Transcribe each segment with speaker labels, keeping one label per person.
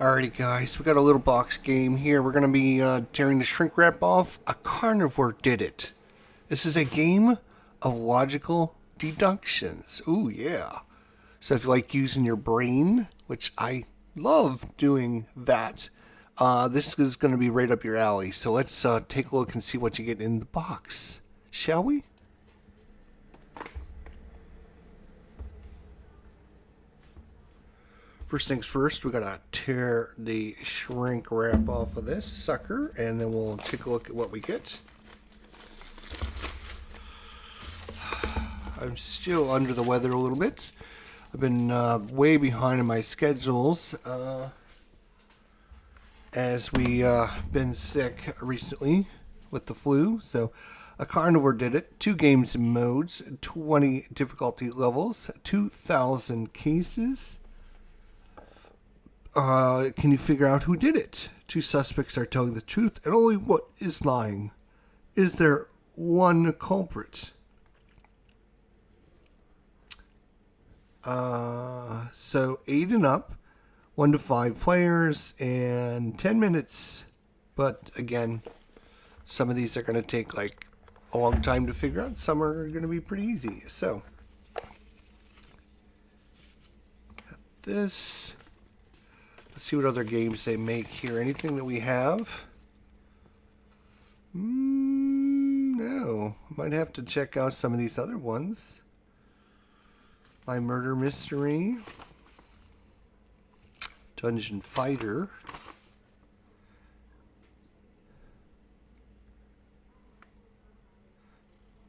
Speaker 1: Alrighty guys, we got a little box game here. We're going to be tearing the shrink wrap off. A carnivore did it. This is a game of logical deductions. Ooh yeah. So if you like using your brain, which I love doing that, this is going to be right up your alley. So let's take a look and see what you get in the box. Shall we? First things first, we gotta tear the shrink wrap off of this sucker, and then we'll take a look at what we get. I'm still under the weather a little bit. I've been way behind in my schedules as we been sick recently with the flu. So a carnivore did it. 2 games and modes, 20 difficulty levels, 2,000 cases. Can you figure out who did it? 2 suspects are telling the truth, and only one is lying. Is there one culprit? So 8 and up, 1 to 5 players, and 10 minutes. But again, some of these are going to take like a long time to figure out. Some are going to be pretty easy. So, got this. Let's see what other games they make here. Anything that we have? No. Might have to check out some of these other ones. My Murder Mystery. Dungeon Fighter.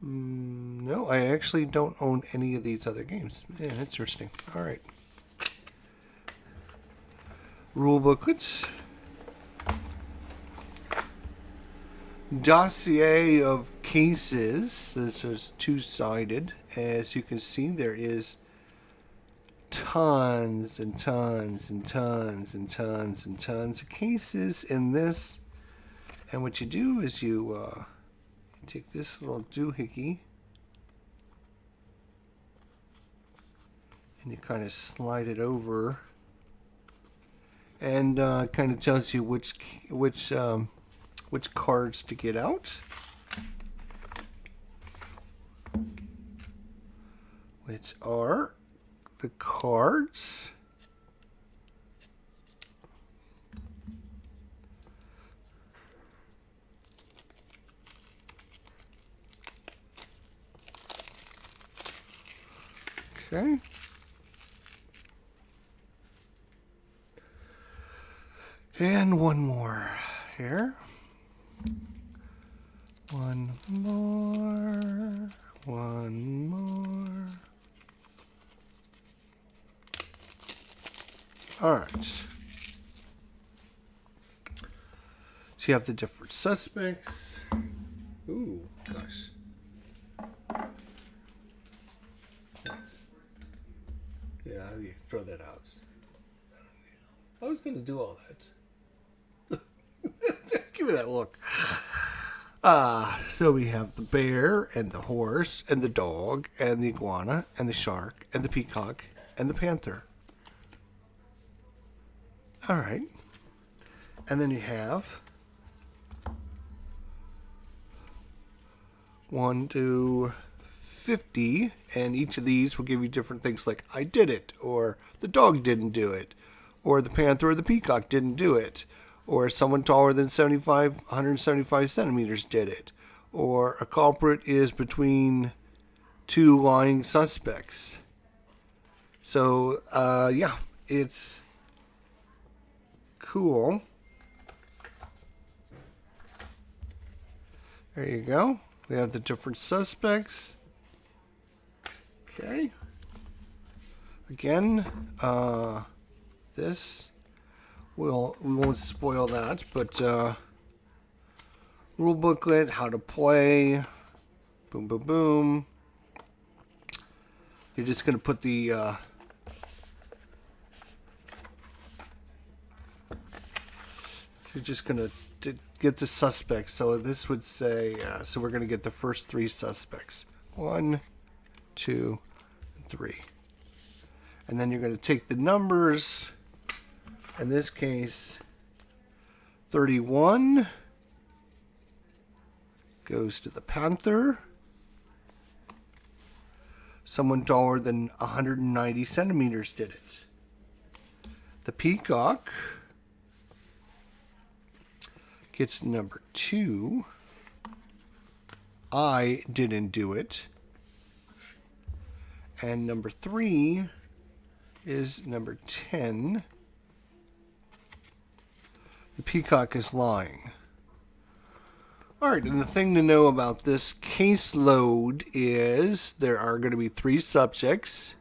Speaker 1: No, I actually don't own any of these other games. Yeah, interesting. All right. Rule booklets. Dossier of cases. This is 2-sided. As you can see, there is tons and tons and tons and tons and tons of cases in this. And what you do is you take this little doohickey and you kind of slide it over. And kind of tells you which cards to get out, which are the cards. Okay. And one more here. One more. One more. All right. So you have the different suspects. Ooh, gosh. Yeah, you throw that out. I was going to do all that. Give me that look. So we have the bear and the horse and the dog and the iguana and the shark and the peacock and the panther. All right. And then you have 1 to 50, and each of these will give you different things like I did it, or the dog didn't do it, or the panther or the peacock didn't do it, or someone taller than 175 centimeters did it, or a culprit is between 2 lying suspects. So, yeah, it's cool. There you go. We have the different suspects. Okay. Again, this. We won't spoil that, but rule booklet, how to play, boom, boom, boom. You're just going to put the, you're just going to get the suspects. So this would say, so we're going to get the first 3 suspects. 1, 2, 3. And then you're going to take the numbers In this case, 31 goes to the panther. Someone taller than 190 centimeters did it. The peacock gets number 2. I didn't do it. And number 3 is number 10. The peacock is lying. Alright, and the thing to know about this caseload is there are going to be 3 subjects.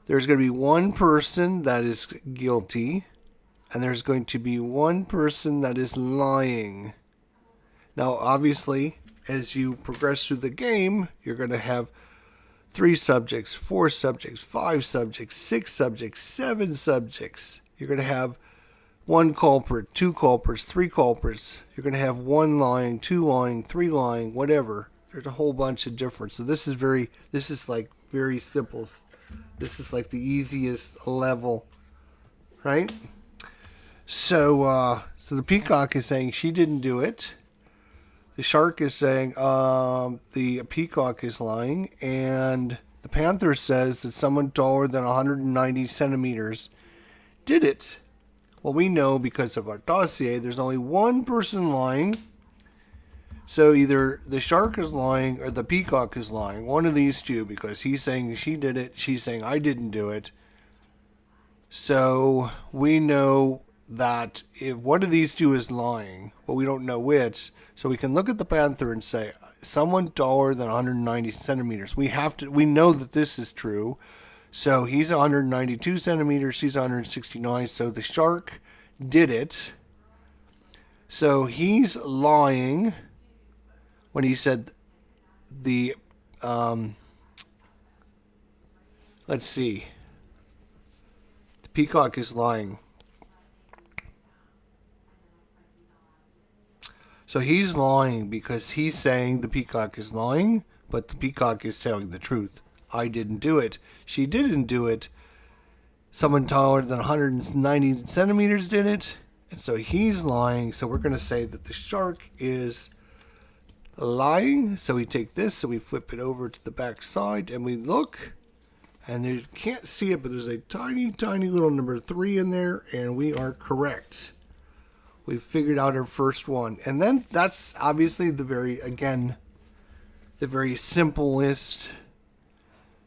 Speaker 1: There's going to be 1 person that is guilty, and there's going to be 1 person that is lying. Now, obviously, as you progress through the game, you're going to have 3 subjects, 4 subjects, 5 subjects, 6 subjects, 7 subjects. You're going to have 1 culprit, 2 culprits, 3 culprits. You're going to have 1 lying, 2 lying, 3 lying, whatever. There's a whole bunch of different. So this is like very simple. This is like the easiest level, right? So the peacock is saying she didn't do it. The shark is saying the peacock is lying, and the panther says that someone taller than 190 centimeters did it. Well, we know because of our dossier, there's only 1 person lying. So either the shark is lying or the peacock is lying. One of these two, because he's saying she did it, she's saying I didn't do it. So we know that if one of these two is lying, but we don't know which, so we can look at the panther and say someone taller than 190 centimeters. We know that this is true. So he's 192 centimeters, she's 169, so the shark did it. So he's lying when he said the, let's see, the peacock is lying. So he's lying because he's saying the peacock is lying, but the peacock is telling the truth. I didn't do it. She didn't do it. Someone taller than 190 centimeters did it. And so he's lying. So we're going to say that the shark is lying. So we take this, so we flip it over to the back side, and we look. And you can't see it, but there's a tiny, tiny little number 3 in there, and we are correct. We've figured out our first one. And then that's obviously the very simplest.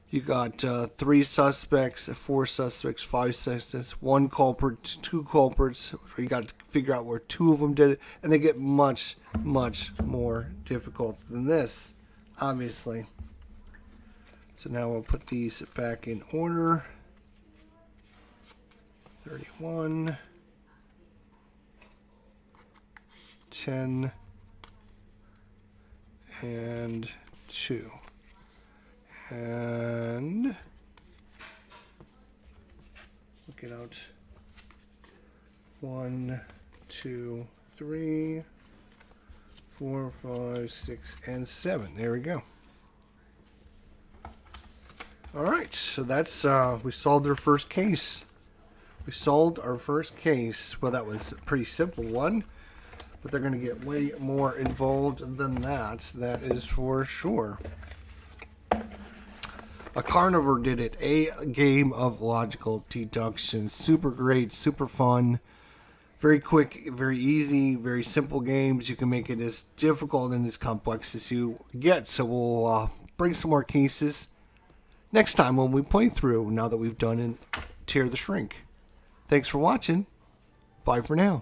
Speaker 1: You got 3 suspects, 4 suspects, 5 suspects, 1 culprit, 2 culprits. You got to figure out where 2 of them did it, and they get much, much more difficult than this, obviously. So now we'll put these back in order. 31, 10, and 2. And look it out. 1, 2, 3, 4, 5, 6, and 7. There we go. All right, so that's we solved our first case. We solved our first case. Well, that was a pretty simple one, but they're going to get way more involved than that. That is for sure. A carnivore did it. A game of logical deduction. Super great, super fun. Very quick, very easy, very simple games. You can make it as difficult and as complex as you get. So we'll bring some more cases next time when we play through, now that we've done and Tear the Shrink. Thanks for watching. Bye for now.